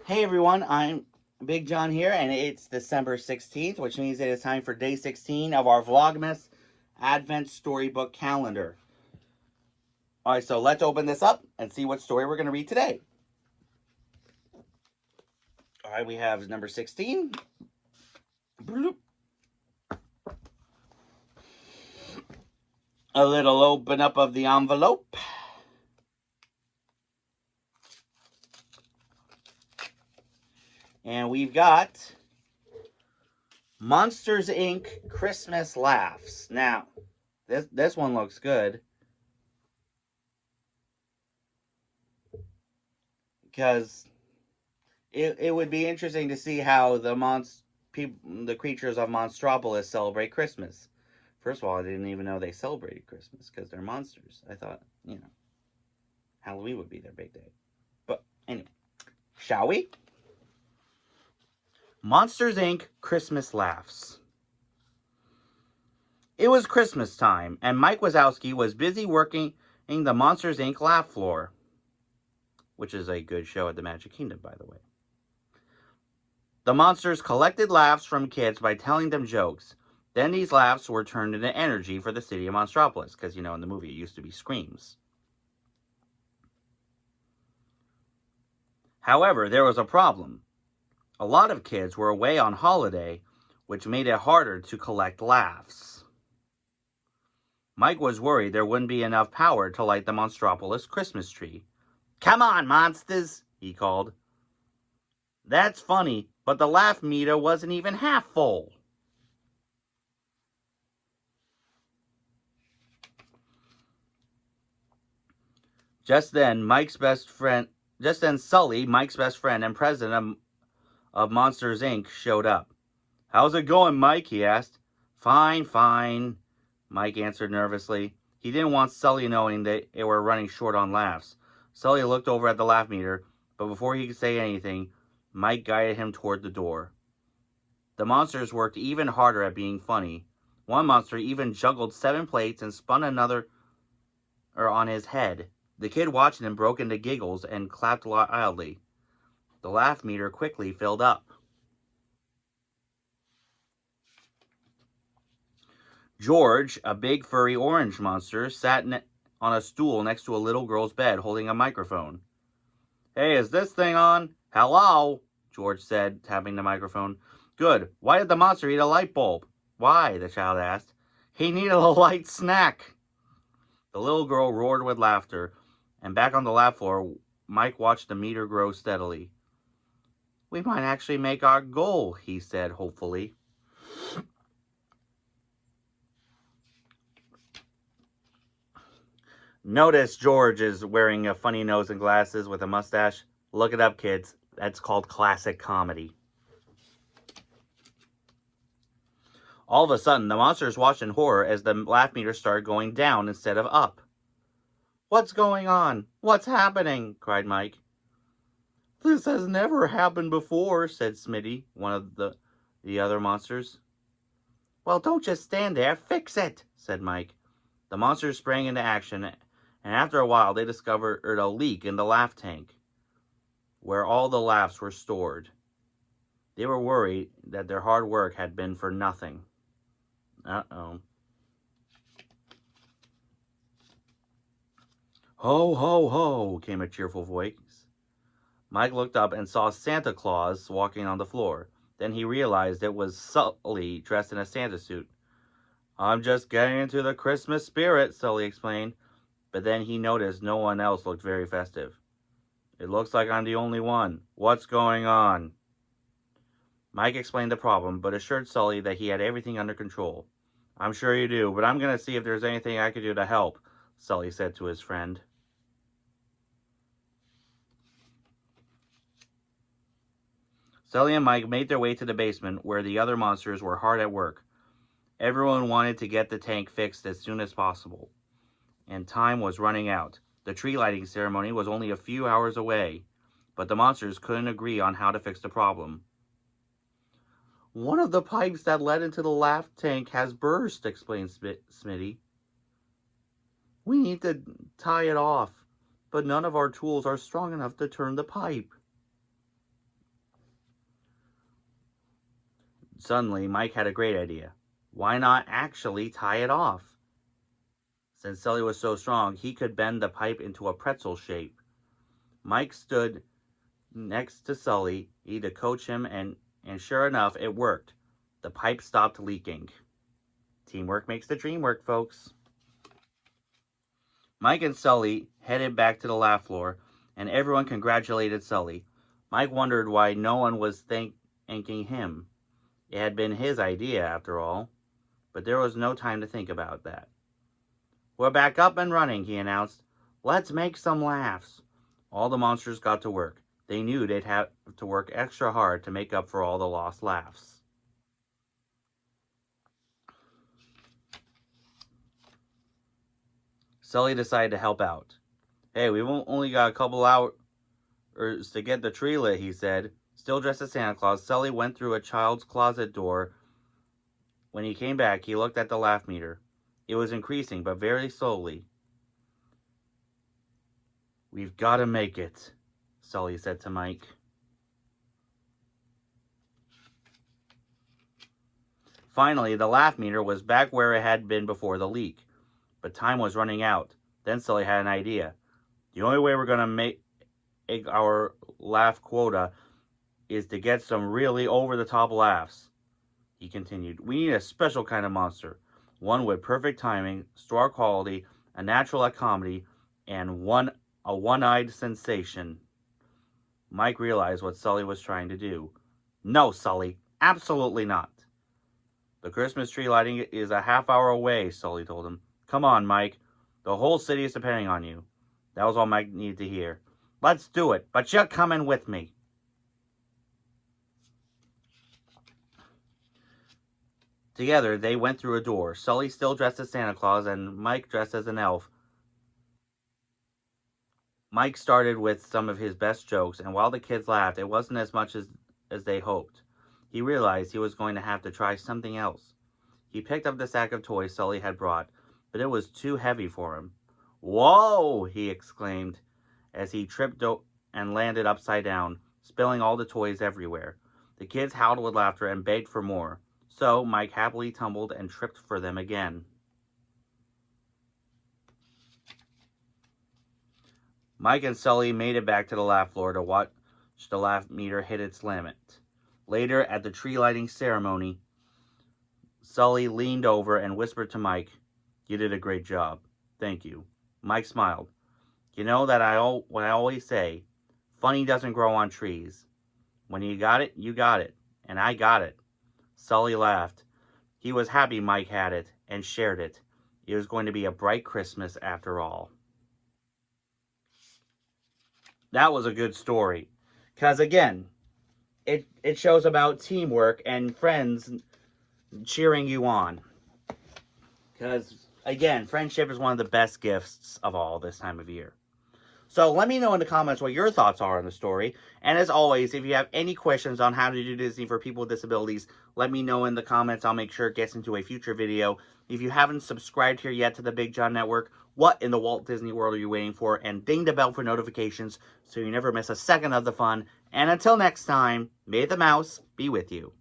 Hey everyone, I'm Big John here, and it's December 16th, which means it is time for day 16 of our Vlogmas Advent Storybook Calendar. Alright, so let's open this up and see what story we're going to read today. Alright, we have number 16. Bloop. A little open up of the envelope. And we've got Monsters, Inc. Christmas Laughs. Now, this one looks good, because it would be interesting to see how the creatures of Monstropolis celebrate Christmas. First of all, I didn't even know they celebrated Christmas because they're monsters. I thought, Halloween would be their big day. But anyway, shall we? Monsters, Inc. Christmas Laughs. It was Christmas time, and Mike Wazowski was busy working in the Monsters, Inc. laugh floor, which is a good show at the Magic Kingdom, by the way. The monsters collected laughs from kids by telling them jokes. Then these laughs were turned into energy for the city of Monstropolis, because, in the movie it used to be screams. However, there was a problem. A lot of kids were away on holiday, which made it harder to collect laughs. Mike was worried there wouldn't be enough power to light the Monstropolis Christmas tree. "Come on, monsters," he called. "That's funny, but the laugh meter wasn't even half full." Just then, Sully, Mike's best friend and president of Monsters, Inc., showed up. "How's it going, Mike?" he asked. "Fine, fine," Mike answered nervously. He didn't want Sully knowing that they were running short on laughs. Sully looked over at the laugh meter, but before he could say anything, Mike guided him toward the door. The monsters worked even harder at being funny. One monster even juggled 7 plates and spun another on his head. The kid watching him broke into giggles and clapped loudly. The laugh meter quickly filled up. George, a big furry orange monster, sat on a stool next to a little girl's bed holding a microphone. "Hey, is this thing on? Hello?" George said, tapping the microphone. "Good. Why did the monster eat a light bulb?" "Why?" the child asked. "He needed a light snack." The little girl roared with laughter, and back on the lab floor, Mike watched the meter grow steadily. "We might actually make our goal," he said hopefully. Notice George is wearing a funny nose and glasses with a mustache. Look it up, kids. That's called classic comedy. All of a sudden, the monsters watched in horror as the laugh meter started going down instead of up. "What's going on? What's happening?" cried Mike. "This has never happened before," said Smitty, one of the other monsters. "Well, don't just stand there. Fix it," said Mike. The monsters sprang into action, and after a while they discovered a leak in the laugh tank, where all the laughs were stored. They were worried that their hard work had been for nothing. Uh-oh. "Ho, ho, ho," came a cheerful voice. Mike looked up and saw Santa Claus walking on the floor. Then he realized it was Sully dressed in a Santa suit. "I'm just getting into the Christmas spirit," Sully explained. But then he noticed no one else looked very festive. "It looks like I'm the only one. What's going on?" Mike explained the problem, but assured Sully that he had everything under control. "I'm sure you do, but I'm going to see if there's anything I can do to help," Sully said to his friend. Sully and Mike made their way to the basement, where the other monsters were hard at work. Everyone wanted to get the tank fixed as soon as possible, and time was running out. The tree lighting ceremony was only a few hours away, but the monsters couldn't agree on how to fix the problem. "One of the pipes that led into the laugh tank has burst," explained Smitty. "We need to tie it off, but none of our tools are strong enough to turn the pipe." Suddenly, Mike had a great idea. Why not actually tie it off? Since Sully was so strong, he could bend the pipe into a pretzel shape. Mike stood next to Sully, to coach him, and sure enough, it worked. The pipe stopped leaking. Teamwork makes the dream work, folks. Mike and Sully headed back to the laugh floor, and everyone congratulated Sully. Mike wondered why no one was thanking him. It had been his idea, after all. But there was no time to think about that. "We're back up and running," he announced. "Let's make some laughs." All the monsters got to work. They knew they'd have to work extra hard to make up for all the lost laughs. Sully decided to help out. "Hey, we've only got a couple hours to get the tree lit," he said. Still dressed as Santa Claus, Sully went through a child's closet door. When he came back, he looked at the laugh meter. It was increasing, but very slowly. "We've got to make it," Sully said to Mike. Finally, the laugh meter was back where it had been before the leak. But time was running out. Then Sully had an idea. "The only way we're going to make our laugh quota is to get some really over-the-top laughs," he continued. "We need a special kind of monster. One with perfect timing, star quality, a natural at comedy, and a one-eyed sensation." Mike realized what Sully was trying to do. "No, Sully, absolutely not." "The Christmas tree lighting is a half hour away," Sully told him. "Come on, Mike. The whole city is depending on you." That was all Mike needed to hear. "Let's do it, but you're coming with me." Together, they went through a door. Sully still dressed as Santa Claus and Mike dressed as an elf. Mike started with some of his best jokes, and while the kids laughed, it wasn't as much as they hoped. He realized he was going to have to try something else. He picked up the sack of toys Sully had brought, but it was too heavy for him. "Whoa!" he exclaimed as he tripped and landed upside down, spilling all the toys everywhere. The kids howled with laughter and begged for more. So Mike happily tumbled and tripped for them again. Mike and Sully made it back to the laugh floor to watch the laugh meter hit its limit. Later, at the tree lighting ceremony, Sully leaned over and whispered to Mike, "You did a great job. Thank you." Mike smiled. "You know that what I always say, funny doesn't grow on trees. When you got it, and I got it." Sully laughed. He was happy Mike had it and shared it. It was going to be a bright Christmas after all. That was a good story. Because again, it shows about teamwork and friends cheering you on. Because again, friendship is one of the best gifts of all this time of year. So let me know in the comments what your thoughts are on the story. And as always, if you have any questions on how to do Disney for people with disabilities, let me know in the comments. I'll make sure it gets into a future video. If you haven't subscribed here yet to the Big John Network, what in the Walt Disney World are you waiting for? And ding the bell for notifications so you never miss a second of the fun. And until next time, may the mouse be with you.